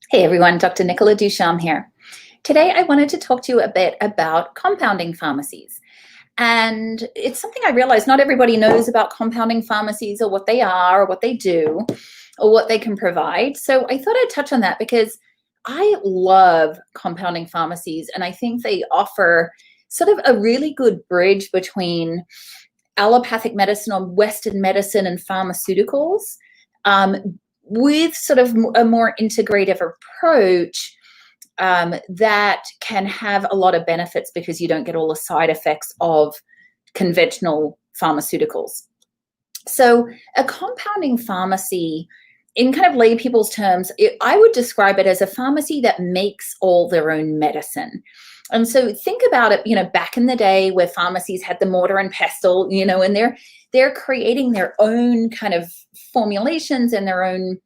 Hey everyone, Dr. Nicola Ducharme here. Today I wanted to talk to you a bit about compounding pharmacies. And it's something I realize not everybody knows about compounding pharmacies or what they are or what they do or what they can provide. So I thought I'd touch on that because I love compounding pharmacies and I think they offer sort of a really good bridge between allopathic medicine or Western medicine and pharmaceuticals, with sort of a more integrative approach that can have a lot of benefits because you don't get all the side effects of conventional pharmaceuticals. So a compounding pharmacy, in kind of lay people's terms, I would describe it as a pharmacy that makes all their own medicine. And so think about it, back in the day where pharmacies had the mortar and pestle, and they're creating their own kind of formulations and their own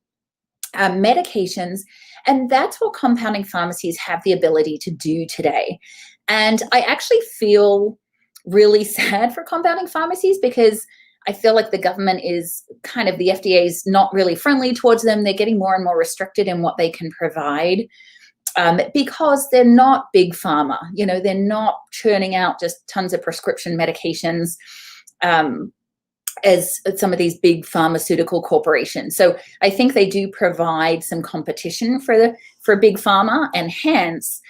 medications. And that's what compounding pharmacies have the ability to do today. And I actually feel really sad for compounding pharmacies because I feel like the government is the FDA is not really friendly towards them. They're getting more and more restricted in what they can provide because they're not big pharma. They're not churning out just tons of prescription medications as some of these big pharmaceutical corporations. So I think they do provide some competition for big pharma, and hence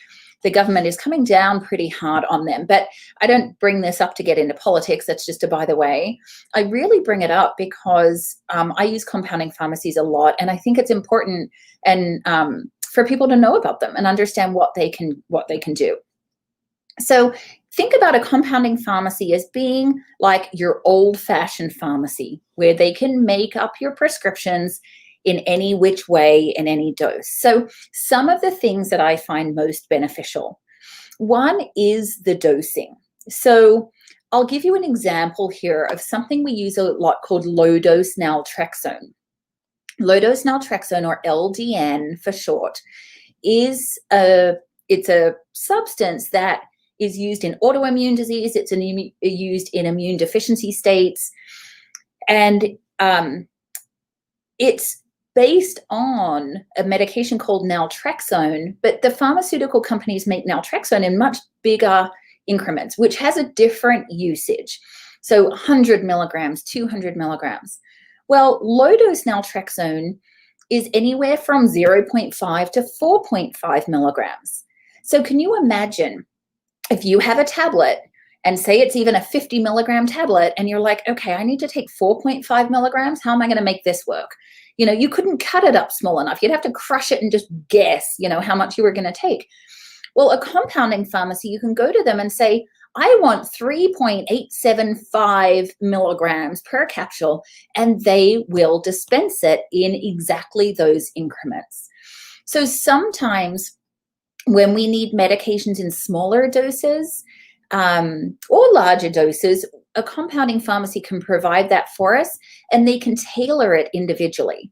the government is coming down pretty hard on them. But I don't bring this up to get into politics. That's just a by the way. I really bring it up because I use compounding pharmacies a lot, and I think it's important and for people to know about them and understand what they can do. So think about a compounding pharmacy as being like your old-fashioned pharmacy, where they can make up your prescriptions in any which way in any dose. So some of the things that I find most beneficial. One is the dosing. So I'll give you an example here of something we use a lot called low-dose naltrexone. Low-dose naltrexone, or LDN for short, it's a substance that is used in autoimmune disease. It's used in immune deficiency states. And it's based on a medication called naltrexone, but the pharmaceutical companies make naltrexone in much bigger increments, which has a different usage. So 100 milligrams, 200 milligrams. Well, low-dose naltrexone is anywhere from 0.5 to 4.5 milligrams. So can you imagine if you have a tablet and say it's even a 50 milligram tablet and you're like, okay, I need to take 4.5 milligrams. How am I going to make this work? You couldn't cut it up small enough. You'd have to crush it and just guess, how much you were going to take. Well, a compounding pharmacy, you can go to them and say, I want 3.875 milligrams per capsule, and they will dispense it in exactly those increments. So sometimes when we need medications in smaller doses or larger doses, a compounding pharmacy can provide that for us, and they can tailor it individually.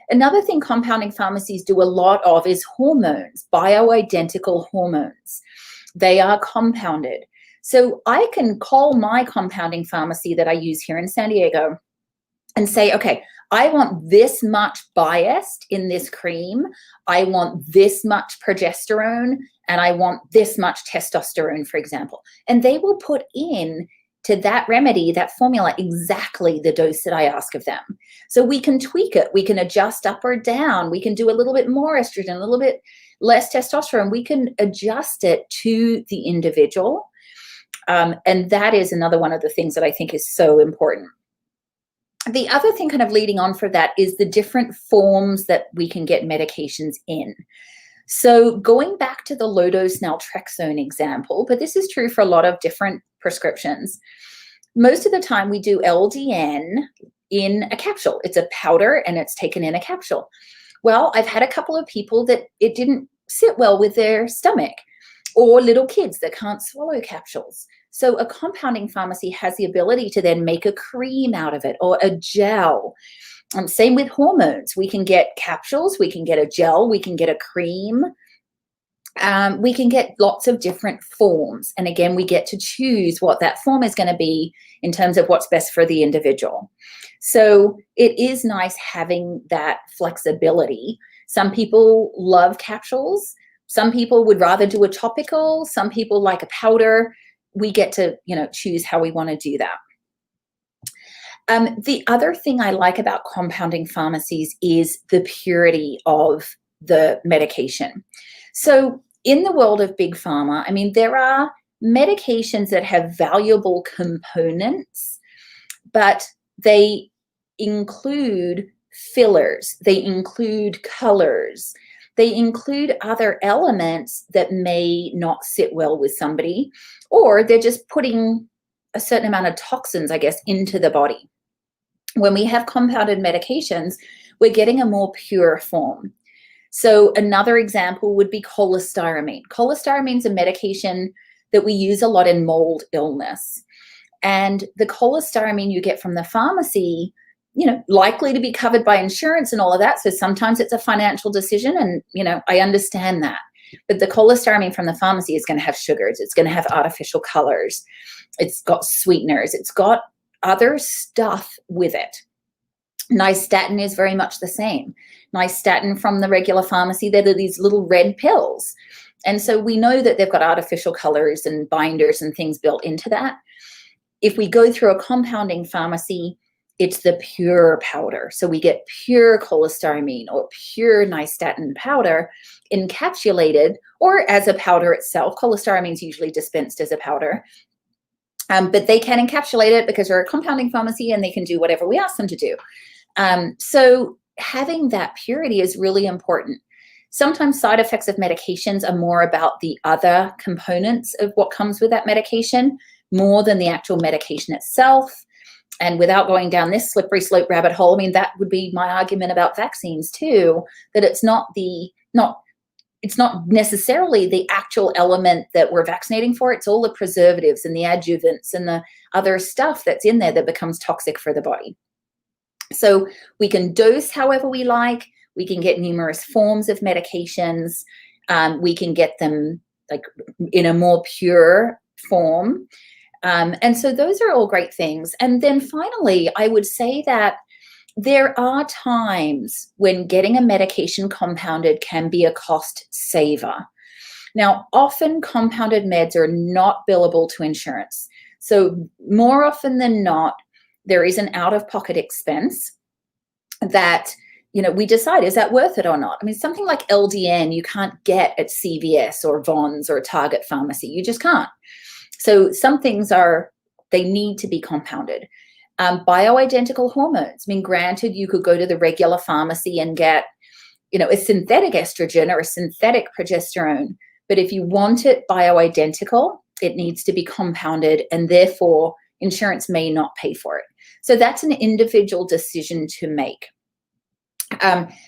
Another thing compounding pharmacies do a lot of is hormones, bioidentical hormones. They are compounded. So I can call my compounding pharmacy that I use here in San Diego and say, okay, I want this much Biest in this cream. I want this much progesterone, and I want this much testosterone, for example. And they will put in to that remedy, that formula, exactly the dose that I ask of them. So we can tweak it. We can adjust up or down. We can do a little bit more estrogen, a little bit less testosterone. We can adjust it to the individual. And that is another one of the things that I think is so important. The other thing kind of leading on for that is the different forms that we can get medications in. So going back to the low-dose naltrexone example, but this is true for a lot of different prescriptions. Most of the time we do LDN in a capsule. It's a powder and it's taken in a capsule. Well, I've had a couple of people that it didn't sit well with their stomach, or little kids that can't swallow capsules. So a compounding pharmacy has the ability to then make a cream out of it or a gel. Same with hormones. We can get capsules, we can get a gel, we can get a cream. We can get lots of different forms. And again, we get to choose what that form is going to be in terms of what's best for the individual. So it is nice having that flexibility. Some people love capsules. Some people would rather do a topical. Some people like a powder. We get to, choose how we want to do that. The other thing I like about compounding pharmacies is the purity of the medication. So in the world of big pharma, I mean, there are medications that have valuable components, but they include fillers, they include colors, they include other elements that may not sit well with somebody, or they're just putting a certain amount of toxins, I guess, into the body. When we have compounded medications, we're getting a more pure form. So another example would be cholestyramine. Cholestyramine is a medication that we use a lot in mold illness. And the cholestyramine you get from the pharmacy, likely to be covered by insurance and all of that. So sometimes it's a financial decision, and, I understand that. But the cholestyramine from the pharmacy is going to have sugars. It's going to have artificial colors. It's got sweeteners. It's got other stuff with it. Nystatin is very much the same. Nystatin from the regular pharmacy, there are these little red pills. And so we know that they've got artificial colors and binders and things built into that. If we go through a compounding pharmacy, it's the pure powder. So we get pure cholestyramine or pure nystatin powder encapsulated or as a powder itself. Cholestyramine is usually dispensed as a powder. But they can encapsulate it because they're a compounding pharmacy and they can do whatever we ask them to do. So having that purity is really important. Sometimes side effects of medications are more about the other components of what comes with that medication more than the actual medication itself. And without going down this slippery slope rabbit hole, I mean, that would be my argument about vaccines too, that it's not necessarily the actual element that we're vaccinating for. It's all the preservatives and the adjuvants and the other stuff that's in there that becomes toxic for the body. So we can dose however we like. We can get numerous forms of medications. We can get them like in a more pure form. And so those are all great things. And then finally, I would say that there are times when getting a medication compounded can be a cost saver. Now, often compounded meds are not billable to insurance. So more often than not, there is an out-of-pocket expense that, we decide, is that worth it or not? I mean, something like LDN, you can't get at CVS or Vons or Target Pharmacy. You just can't. So some things they need to be compounded. Bioidentical hormones. I mean, granted, you could go to the regular pharmacy and get, a synthetic estrogen or a synthetic progesterone. But if you want it bioidentical, it needs to be compounded, and therefore insurance may not pay for it. So that's an individual decision to make.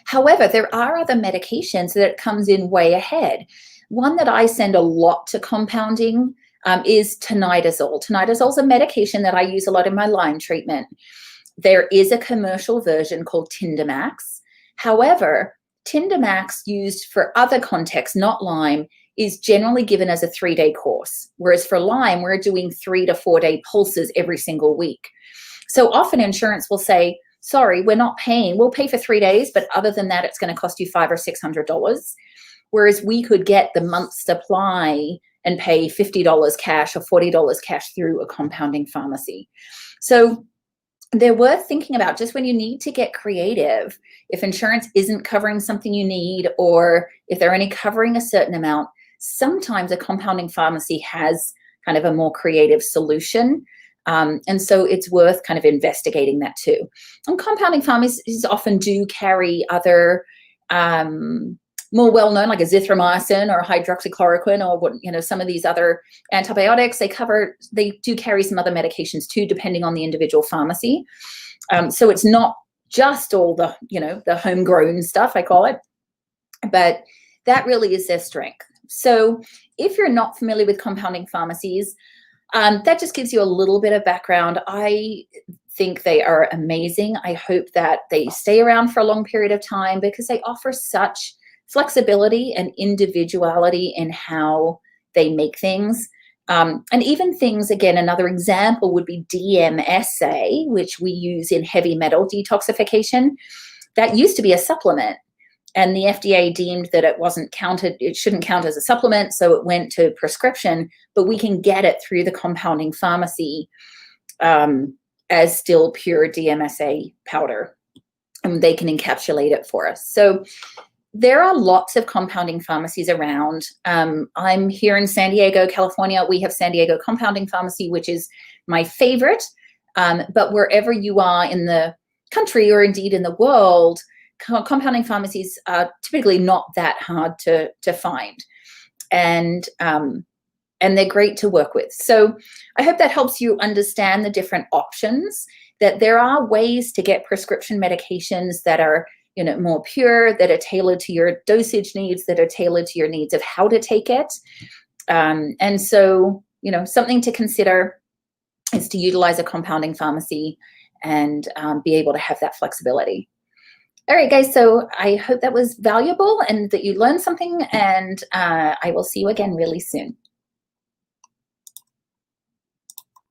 However, there are other medications that it comes in way ahead. One that I send a lot to compounding is tinidazole. Tinidazole is a medication that I use a lot in my Lyme treatment. There is a commercial version called Tindamax. However, Tindamax used for other contexts, not Lyme, is generally given as a 3-day course. Whereas for Lyme, we're doing 3 to 4 day pulses every single week. So often insurance will say, sorry, we're not paying. We'll pay for 3 days, but other than that, it's going to cost you $500 or $600. Whereas we could get the month's supply and pay $50 cash or $40 cash through a compounding pharmacy. So they're worth thinking about just when you need to get creative. If insurance isn't covering something you need, or if they're only covering a certain amount, sometimes a compounding pharmacy has kind of a more creative solution. And so it's worth kind of investigating that too. And compounding pharmacies often do carry other more well-known, like azithromycin or hydroxychloroquine, or some of these other antibiotics. They do carry some other medications too, depending on the individual pharmacy. So it's not just all the the homegrown stuff, I call it, but that really is their strength. So if you're not familiar with compounding pharmacies, that just gives you a little bit of background. I think they are amazing. I hope that they stay around for a long period of time because they offer such flexibility and individuality in how they make things. And even things, again, another example would be DMSA, which we use in heavy metal detoxification. That used to be a supplement, and the FDA deemed that it shouldn't count as a supplement, so it went to prescription, but we can get it through the compounding pharmacy as still pure DMSA powder, and they can encapsulate it for us. So there are lots of compounding pharmacies around. I'm here in San Diego, California. We have San Diego Compounding Pharmacy, which is my favorite. But wherever you are in the country or indeed in the world, compounding pharmacies are typically not that hard to find. And they're great to work with. So I hope that helps you understand the different options, that there are ways to get prescription medications that are more pure, that are tailored to your dosage needs, that are tailored to your needs of how to take it. And so, something to consider is to utilize a compounding pharmacy and be able to have that flexibility. All right, guys, so I hope that was valuable and that you learned something, and I will see you again really soon.